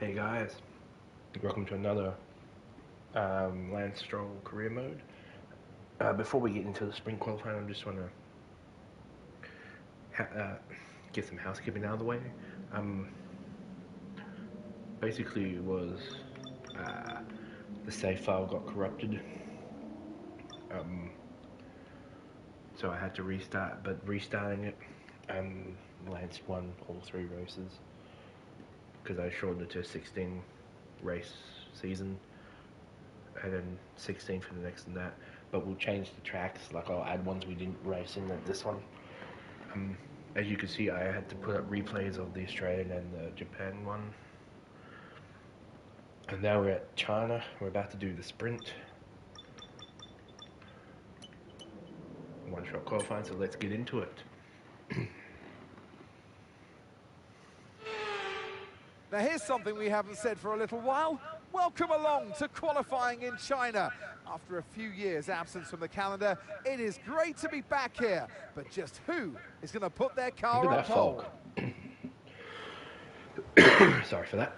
Hey guys, welcome to another Lance Stroll career mode. Before we get into the sprint qualifying, I just want to get some housekeeping out of the way. Basically, it was the save file got corrupted, so I had to restart. But restarting it, Lance won all 3 races because I shortened it to a 16 race season, and then 16 for the next and that. But we'll change the tracks, like I'll add ones we didn't race in this one. As you can see, I had to put up replays of the Australian and the Japan one. And now we're at China. We're about to do the sprint. One-shot qualifying, so let's get into it. Now here's something we haven't said for a little while. Welcome along to qualifying in China. After a few years' absence from the calendar, it is great to be back here. But just who is going to put their car on pole? Sorry for that.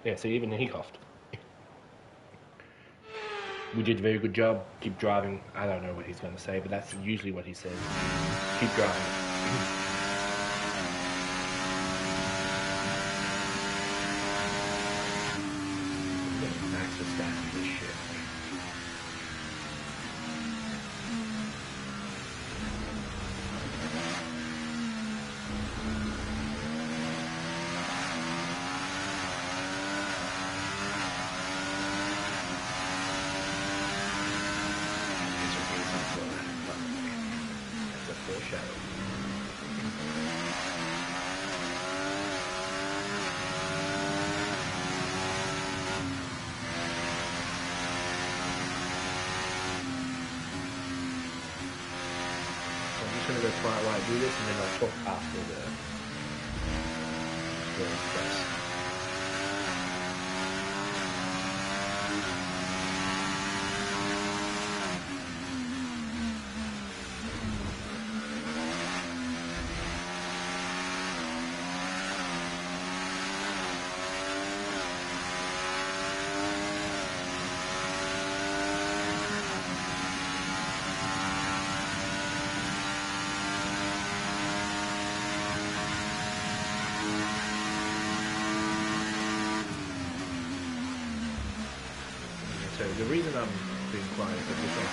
Yeah, see, even he coughed. We did a very good job. Keep driving. I don't know what he's going to say, but that's usually what he says. Keep driving. Max the stats of this shit. That's a foreshadow. I'm just going to go quiet while I do this, and then I'll talk after the press. So the reason I'm being quiet is just on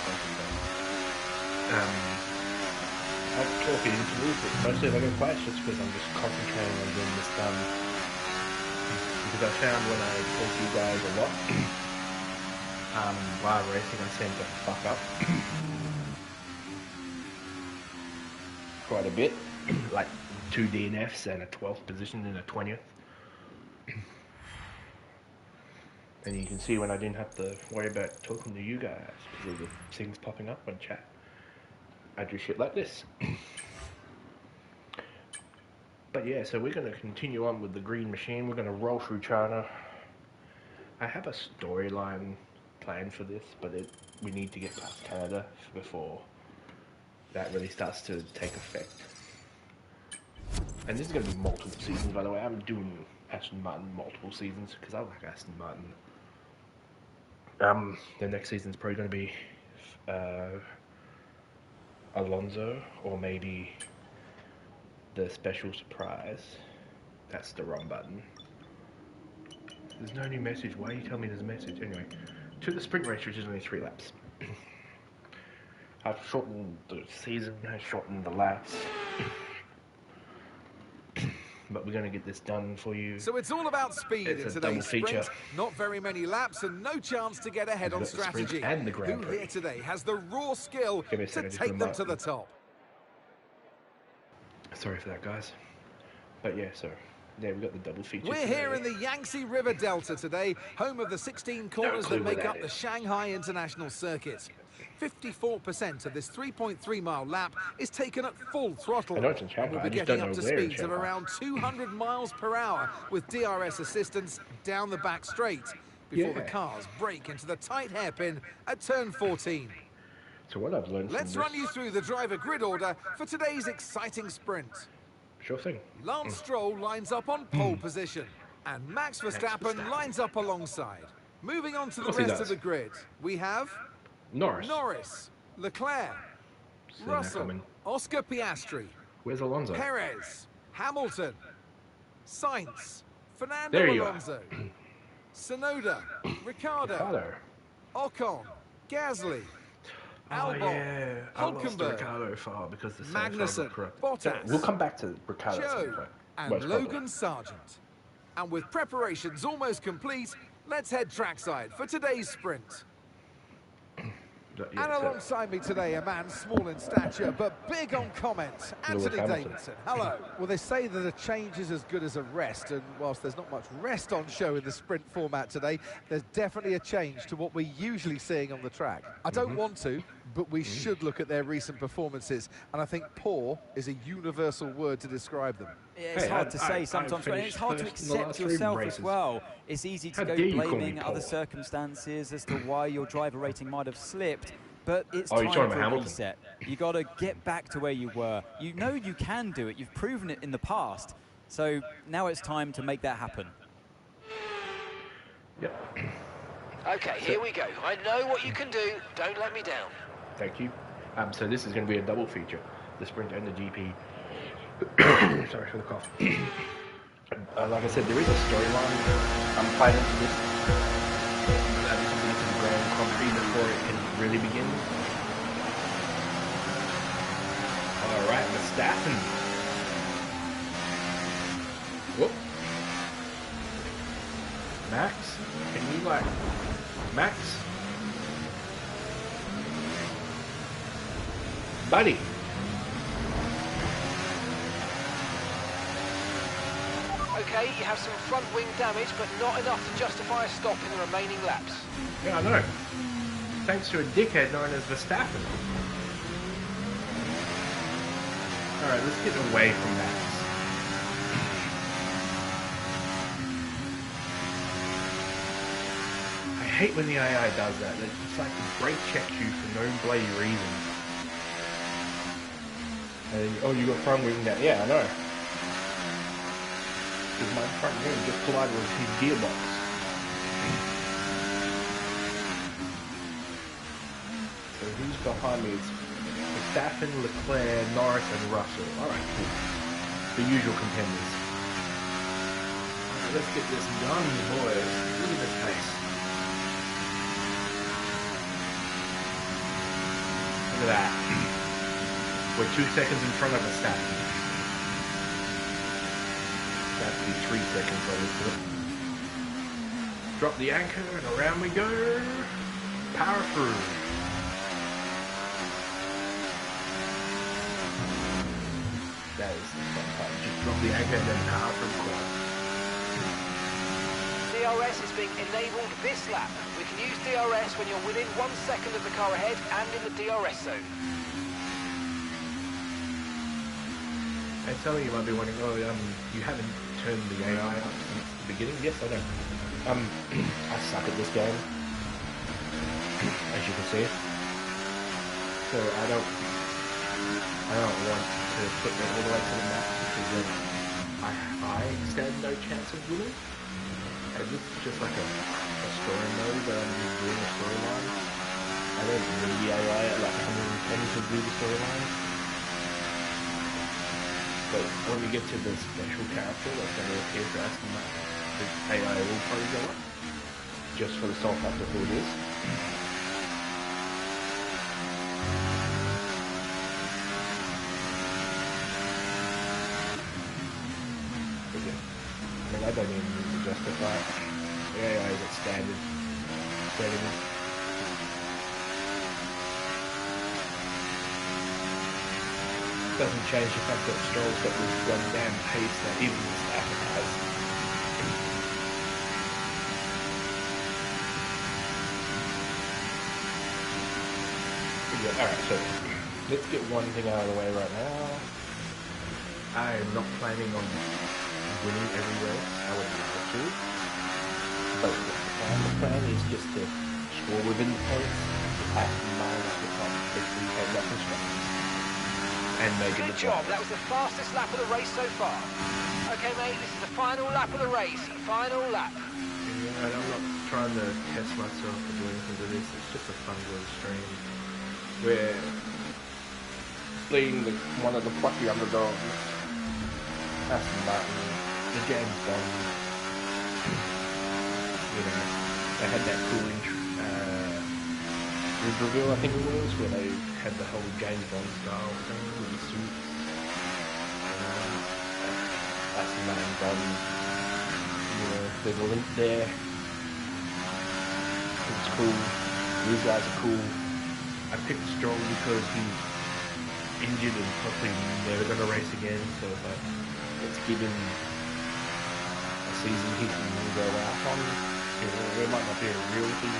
I'm talking into this, but mostly if I go quiet, it's just because I'm just concentrating on getting this done. Because I found when I talk to you guys a lot, while racing, I tend to fuck up quite a bit, like 2 DNFs and a 12th position and a 20th. And you can see when I didn't have to worry about talking to you guys because of the things popping up on chat, I do shit like this. But yeah, so we're going to continue on with the green machine. We're going to roll through China. I have a storyline planned for this, but we need to get past Canada before that really starts to take effect. And this is going to be multiple seasons, by the way. I'm doing Aston Martin multiple seasons because I like Aston Martin. The next season's probably going to be Alonso, or maybe the special surprise. That's the wrong button. There's no new message. Why are you telling me there's a message? Anyway, to the sprint race, which is only 3 laps. I've shortened the season, I've shortened the laps. But we're going to get this done for you. So it's all about speed in today's sprint. Not very many laps and no chance to get ahead on strategy. And the Grand Prix. Who here today has the raw skill to take them to the top? Sorry for that, guys. But yeah, so there we've got the double feature. We're here in the Yangtze River Delta today, home of the 16 corners that make up the Shanghai International Circuit. 54% of this 3.3-mile lap is taken at full throttle. I know it's in Shanghai. We'll be getting up to speeds of around 200 miles per hour with DRS assistance down the back straight before the cars break into the tight hairpin at turn 14. So what I've learned Let's run you through the driver grid order for today's exciting sprint. Sure thing. Lance Stroll lines up on pole position. And Max Verstappen lines up alongside. Moving on to the Of course he rest does. of the grid, we have Norris. Leclerc, So they're Russell, coming. Oscar Piastri, Where's Alonso? Perez, Hamilton, Sainz, Fernando There you Alonso, Tsunoda, Ricciardo, Ocon, Gasly, Oh Albon, yeah, I lost the Hulkenberg, Ricardo file because the Magnussen, corrupt. Bottas, We'll come back to Ricardo at some Joe, point. and Most Logan probably. Sargent. And with preparations almost complete, let's head trackside for today's sprint. Yeah, And alongside me today, a man small in stature but big on comment, Anthony Davidson. Hello. Well, they say that a change is as good as a rest, and whilst there's not much rest on show in the sprint format today, there's definitely a change to what we're usually seeing on the track. I don't want to, but we should look at their recent performances, and I think poor is a universal word to describe them. Yeah, it's hard to say sometimes, and it's hard to accept yourself as well. It's easy to go blaming other circumstances as to why your driver rating might have slipped, but it's time for a reset. You got to get back to where you were. You know you can do it. You've proven it in the past. So now it's time to make that happen. Yep. Okay, here we go. I know what you can do. Don't let me down. Thank you. So this is going to be a double feature, the sprint and the GP. Sorry for the cough. Like I said, there is a storyline I'm planning for this. Coming into the Grand Prix before it can really begin. Alright, Verstappen. Whoop. Max? Can you Max? Buddy. Okay, you have some front wing damage, but not enough to justify a stop in the remaining laps. Yeah, I know. Thanks to a dickhead known as Verstappen. Alright, let's get away from Max. I hate when the AI does that. It's like it brake checks you for no bloody reason. And, oh, you got front wing down. Yeah, I know. Because my front wing just collided with his gearbox. So who's behind me? It's Verstappen, Leclerc, Norris, and Russell. Alright, cool. The usual contenders. Alright, let's get this done, boys. Look at this pace. Look at that. We're 2 seconds in front of Verstappen. That to be 3 seconds by this point. Drop the anchor and around we go. Power through. That is the fun part. Just drop the anchor and then power through quad. DRS is being enabled this lap. We can use DRS when you're within 1 second of the car ahead and in the DRS zone. And some of you might be wondering, oh, you haven't turned the AI up since the beginning. Yes, I know. I suck at this game, as you can see. So I don't want to put that all the way to the max because then I stand no chance of winning. And this is just like a story mode that I'm just doing a storyline. I don't need the AI at like 120 to do the storyline. But when we get to the special character that's going to appear for Aston Martin, the AI will probably go up. Just for the sole fact of who it is. Okay. I mean, I don't even need to justify it. The AI is at standard settings. Doesn't change the fact that Strolls got this one damn pace that even Verstappen has. Yeah, alright, so let's get one thing out of the way right now. I am not planning on winning every race. I would love to. But the plan is just to score within the points at minus the top 15 head up instructions. and making Good job. That was the fastest lap of the race so far. Okay, mate, this is the final lap of the race. Final lap. Yeah, I'm not trying to test myself or do anything to this. It's just a fun little stream. We're leading one of the plucky underdogs, Aston Martin, the James Bond. You know, they had that cool review, I think it was, where they had the whole James Bond style thing with the suits. Aston Martin Bond. You know, there's a link there. It's cool. These guys are cool. I picked Strolls because he's injured and probably never going to race again. So it's like, let's give him a season he can go out on. You know, it might not be a real thing.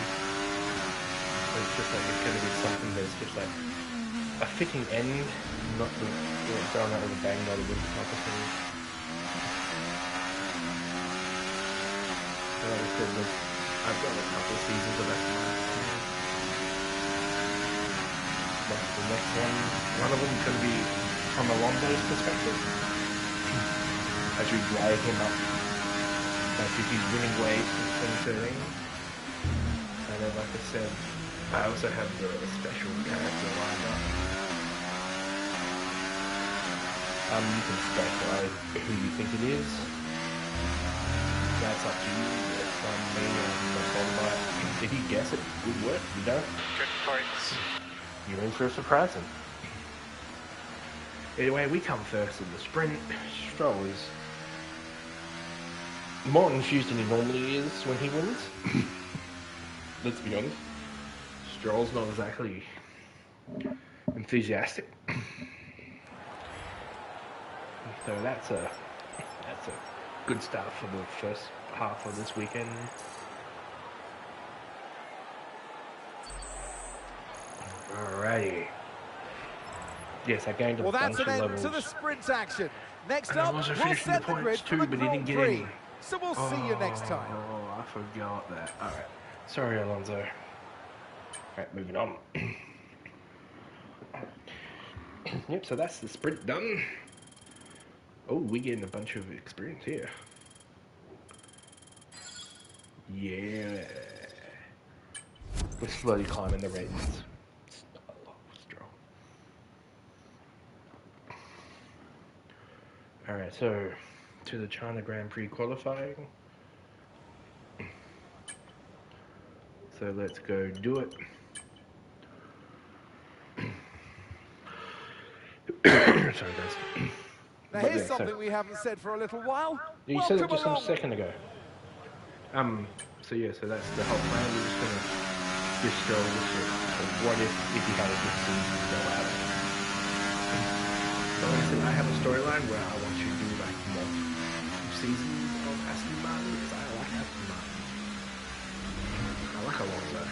But it's just like, it's going to be something that's just like a fitting end, not the throwing out with a bang, not a win type of thing. Like I said, I've got a couple of seasons of Aston Martin. But the next one of them is going to be from Alonso's perspective. As we drag him up, like if he's winning ways since 2013. And then, like I said, I also have the special character lined up. You can specify who you think it is. That's up to you. That's on me and that's on my. If you guess it, good work. You don't. Good points. You're in for a surprise. Anyway, we come first in the sprint. Stroll is more confused than he normally is when he wins. Let's be honest. Stroll's not exactly enthusiastic. So that's a good start for the first half of this weekend. Alrighty. Yes, I gained a bunch of levels. Well, that's an end to the sprint action. Next up, we'll set the grid for the Grand Prix. So we'll see you next time. Oh, I forgot that. Alright. Sorry, Alonso. Alright, moving on. Yep, so that's the sprint done. Oh, we're getting a bunch of experience here. Yeah. We're slowly climbing the ratings. Alright, so to the China Grand Prix qualifying. So let's go do it. Sorry, guys. Now here's something we haven't said for a little while. You said it just a second ago. So yeah, so that's the whole plan. We're just gonna give Strolls so what if he had a good season go out. So like I said, I have a storyline where I want you to do like multiple seasons of Aston Martin because I like Aston Martin. I like Alonso.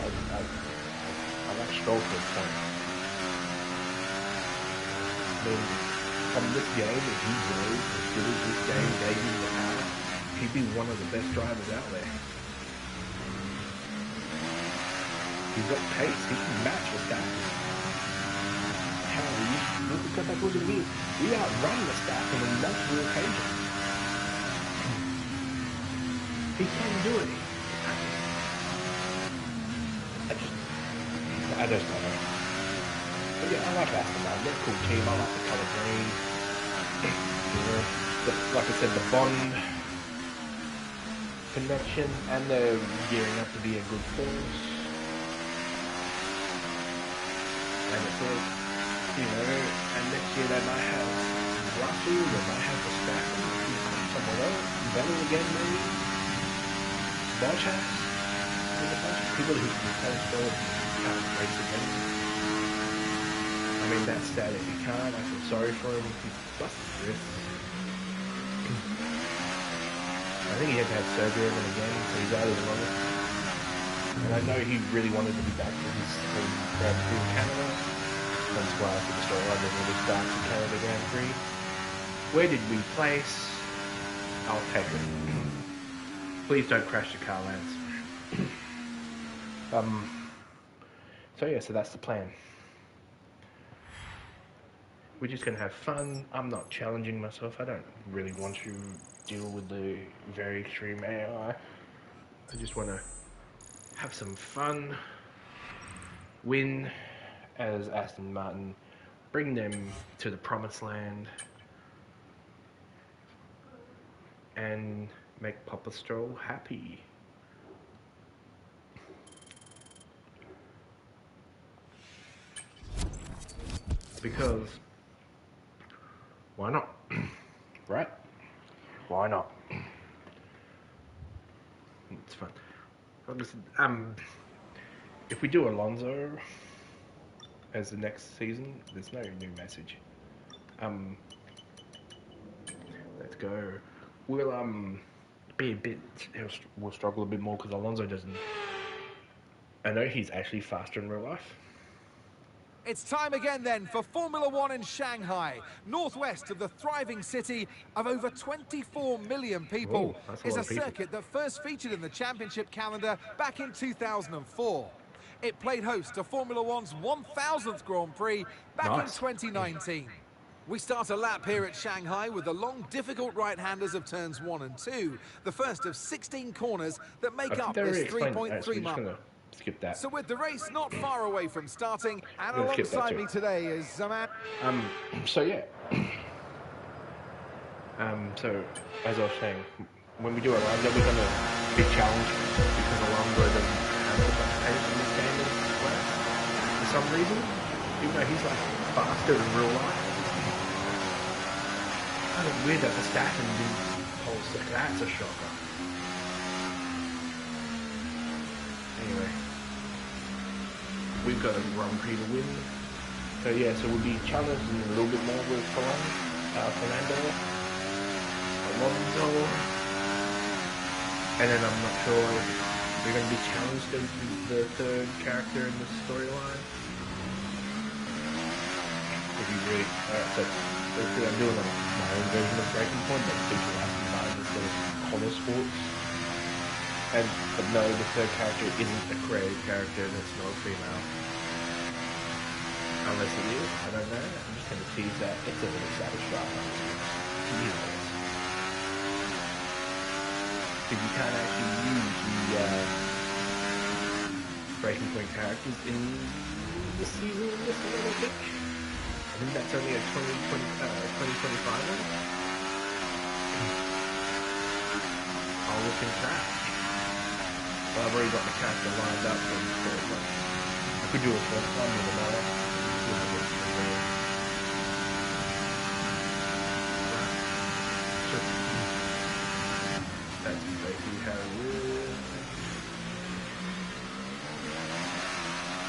I like Stroll to a point. I mean, from this game, if he drove as good as this game gave him the power, he'd be one of the best drivers out there. He's got pace. He can match Verstappen. Hell, look at me. We outrun Verstappen on multiple occasions. He can do it. I just don't know. But yeah, I like Aston Martin. They're a cool team. I like the colour green. Like I said, the Bond connection, and they're gearing up to be a good force. And it's all, you know, and next year they might have Russell, they might have Verstappen, someone else, Vettel again maybe, Bottas, there's a bunch of people who can replace Vettel can't race again. I mean, that's sad if he can't. I feel sorry for him. He's busted his wrists. I think he had to have surgery on him again, so he's out of the running. And I know he really wanted to be back for his Grand Prix in Canada. That's why I think the storyline didn't really start in Canada Grand Prix. Where did we place? I'll take it. Please don't crash the car, Lance. So yeah, so that's the plan. we're just going to have fun. I'm not challenging myself. I don't really want to deal with the very extreme AI. I just want to have some fun, win as Aston Martin, bring them to the promised land, and make Papa Stroll happy. Because why not? Right? Why not? It's fun. Listen, if we do Alonso as the next season, there's no new message. Let's go. We'll be a bit. We'll struggle a bit more because Alonso doesn't. I know he's actually faster in real life. It's time again then for Formula One in Shanghai, northwest of the thriving city of over 24 million people. It's a circuit that first featured in the championship calendar back in 2004. It played host to Formula One's 1000th Grand Prix back in 2019. We start a lap here at Shanghai with the long, difficult right-handers of turns 1 and 2, the first of 16 corners that make up this 3.3 mile. Skip that. So with the race not far away from starting, and alongside me today is Zaman. So yeah. So as I was saying, when we do Alonso, we're gonna be challenged because Alonso doesn't have the best pace in this game for some reason. Even though he's like faster in real life. Kind of weird that Verstappen didn't hold second. That's a shocker. Anyway. We've got a Grand Prix to win. So yeah, so we'll be challenged a little bit more with Fernando, Alonso, and then I'm not sure if we're going to be challenged as the third character in the storyline. It'd be great. Alright, so basically I'm doing my own version of Breaking Point, but featuring Aston Martin instead of Honda Sports. But no, the third character isn't a creative character that's not a female. Unless it is, I don't know. I'm just going to tease that. It's a little satisfying. You know. Because you can't actually use the Breaking Point characters in this season, just a little bit. I think that's only a 2025 one. I'll look into that. I've already got the character lined up for the first one. I could do a first one with another. That's basically how it is.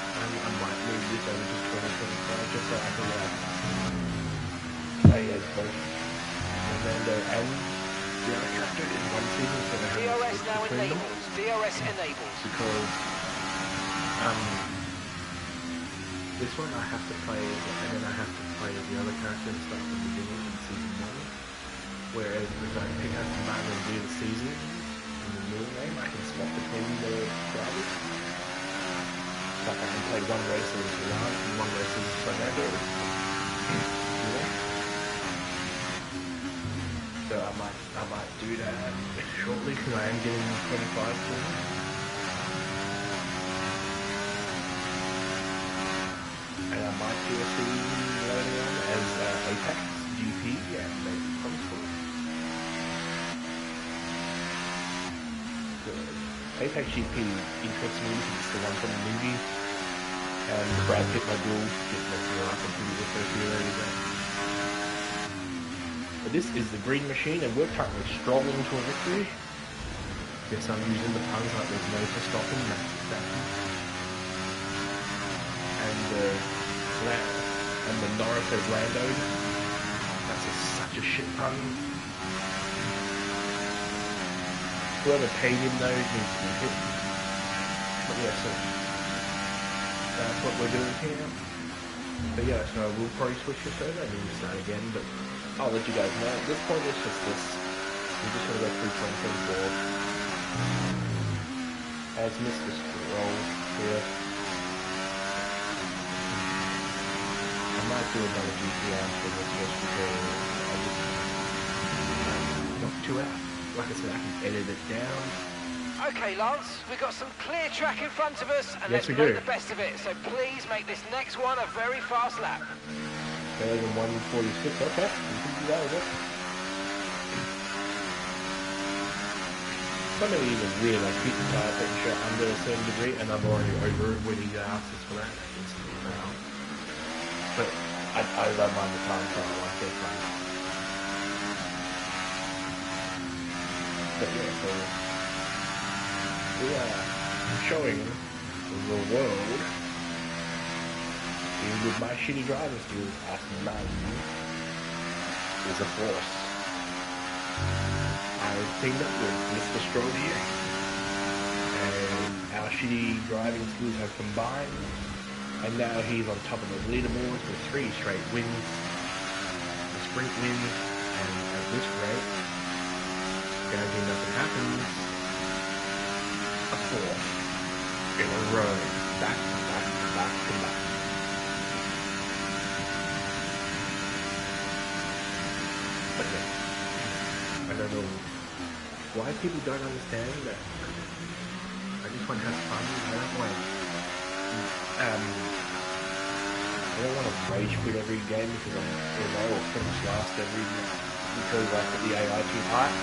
I might move this over to 2025 just so I can play as both Fernando and the other character in one season. So DRS now enabled. DRS enabled. Because this one I have to play, and then I have to play the other character and start from the beginning in season 1. Whereas if I pick up the Martin and do the season in the new game, I can swap between the drivers. Like I can play one race as Milan and one race as Fernando. So I might do that shortly because I am getting 25 points. And I might do a season later on as Apex GP and maybe Console. Apex GP interests me because it's the one from the movie. And Brad Pitt, my duel, just makes me laugh and pretty associated with that. But this is the green machine, and we're currently strolling to a victory. Yes, I'm using the puns like there's no to stopping that. And the Norris has Landoed. That's such a shit pun. Whoever paid him though needs to be hit. But yeah, so that's what we're doing here. But yeah, so we'll probably switch this over and we'll start again, but I'll let you guys know. At this point it's just this. We're just gonna go through 2024 as Mr. Strolls here. I'm might do another GP for this just because I just not too out. Like I said, I can edit it down. Okay, Lance, we've got some clear track in front of us, and yes, let's make the best of it. So please make this next one a very fast lap. Better than 146. Okay, we can do that with it. Some of these are weird, like keep the tire pressure under a certain degree, and I'm already over it when he asks us for that. But I don't mind the time trial, like they're fun. But yeah, so we are showing the world, even with my shitty driving skills, Aston Martin is a force. I've teamed up with Mr. Strolls here, and our shitty driving skills have combined, and now he's on top of the leaderboards with 3 straight wins, the sprint wins, and at this rate, guaranteed nothing happens, a 4th in a row, back to back to back to back. But yeah, I don't know why people don't understand that. I just want to have fun. I don't want to rage quit every game because or finish last every because I put the AI too high.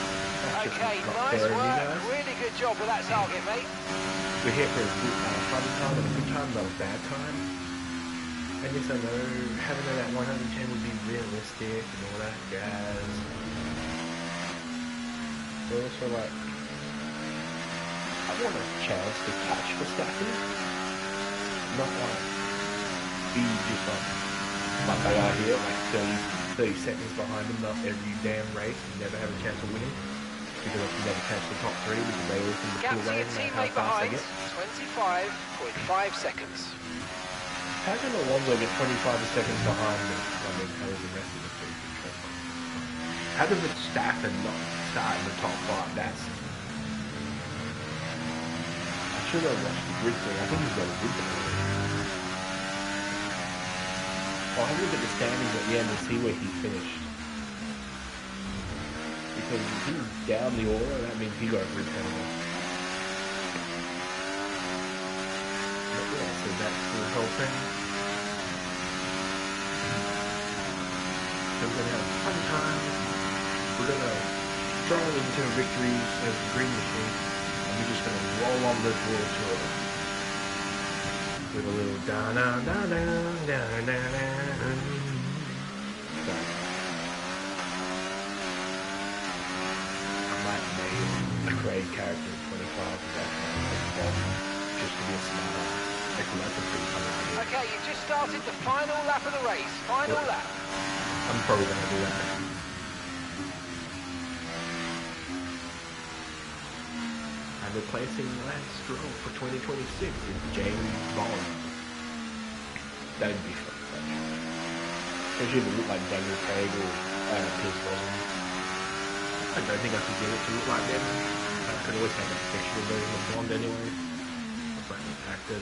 Okay, nice work. Really good job with that target, mate. We're here for a good fun time and a good time, not a bad time. And yes, I know having that 110 would be realistic and all that jazz. But also, like, I want a chance to catch Verstappen, not like be just like they are here, like 30 seconds behind him, not every damn race, and never have a chance of winning. Because I can never catch the top 3 because they always seem to pull away and how fast they get. 25.5 seconds. How can Alonso get 25 seconds behind me? I mean, how does the rest of the people? How does Verstappen not start in the top 5? That's... I should have watched the grid thing. I think he's got a grid thing. I'll have a look at the standings at the end and see where he finished. Because if he's down the order, that means he got a grid penalty. But yeah, so that's the whole thing. So we're going to have a fun time. We're going to stroll into victories as the green machine. And we're just going to roll on this world tour. With a little da-na-na-na-na-na-na. So, I might make a creative character in 25 of that just to be a smart ass. That's a pretty fun idea. Okay, you've just started the final lap of the race. Final lap. I'm probably going to do that now. I'm replacing Lance Stroll for 2026 with James Bond. That would be fun. Especially if it looked like Daniel Craig or Pierce Brosnan. I don't think I could get it to look like them. I could always have a fictional version of Bond anyway. It's like an actor.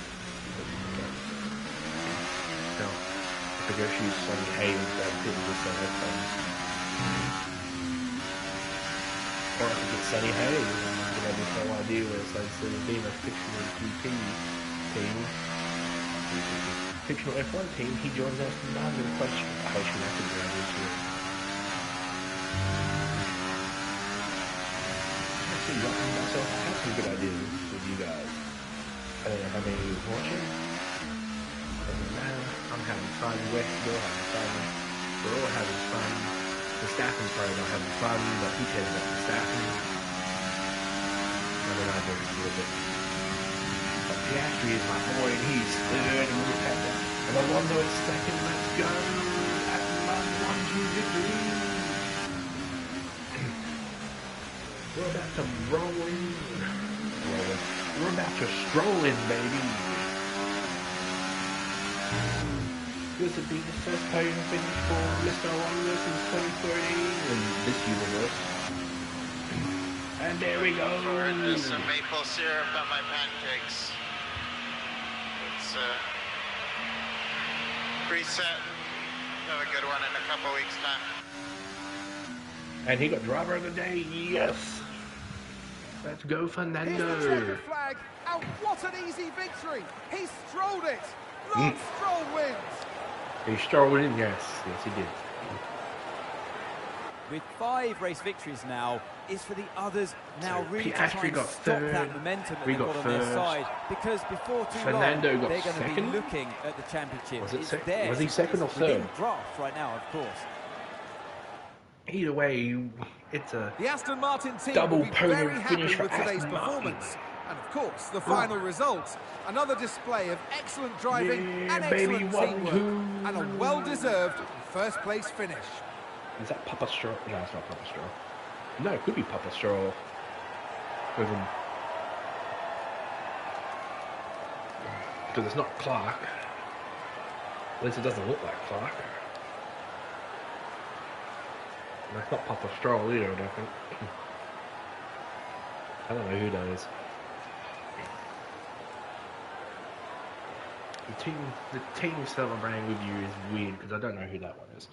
So, if I go shoot Sonny Hayes, that would just say that fun. Or I could get Sonny Hayes and have this whole idea where it's like instead of being a fictional GP team, fictional F1 team, he joins Aston Martin in a question. I should have to grab into it. Actually, writing myself, I have some good ideas with you guys. I don't know how many of you are watching. Doesn't matter. I'm having fun. We're all having fun. We're all having fun. Verstappen's probably not having fun, but who cares about Verstappen? I mean, I do a little bit. But Piastri is my boy, and he's third, and we've had that. And Alonso is second. Let's go! Aston Martin 1-2 victory! We're about to roll in. We're about to stroll in, baby. This would be the first podium finish for Mr. Alonso since 2013 in this universe. And there we go. There's some maple syrup on my pancakes. It's preset have a good one in a couple weeks' time. And he got driver of the day, yes! Let's go, Fernando! Here's the checkered flag, and what an easy victory! He strolled it! Lance Stroll wins! He strolled in, yes he did. With 5 race victories now, is for the others now So really to Piastri try and got stop third, that momentum that we they've got got on their first. side, because before too Fernando long, got they're going to second? be looking at the championship. Was it It's second? theirs. Was he second or Within third? draft right now, of course. Either way, it's a The Aston Martin team double will be podium very happy finish for with today's Aston Martin. performance. And of course, the final result. Another display of excellent driving Yeah, and baby, excellent 1-2. teamwork. And a well-deserved first place finish. Is that Papa Stroll? No, it's not Papa Stroll. No, it could be Papa Stroll. With him. Because it's not Clark. At least it doesn't look like Clark. And it's not Papa Stroll either, I don't think. I don't know who that is. The team celebrating with you is weird because I don't know who that one is.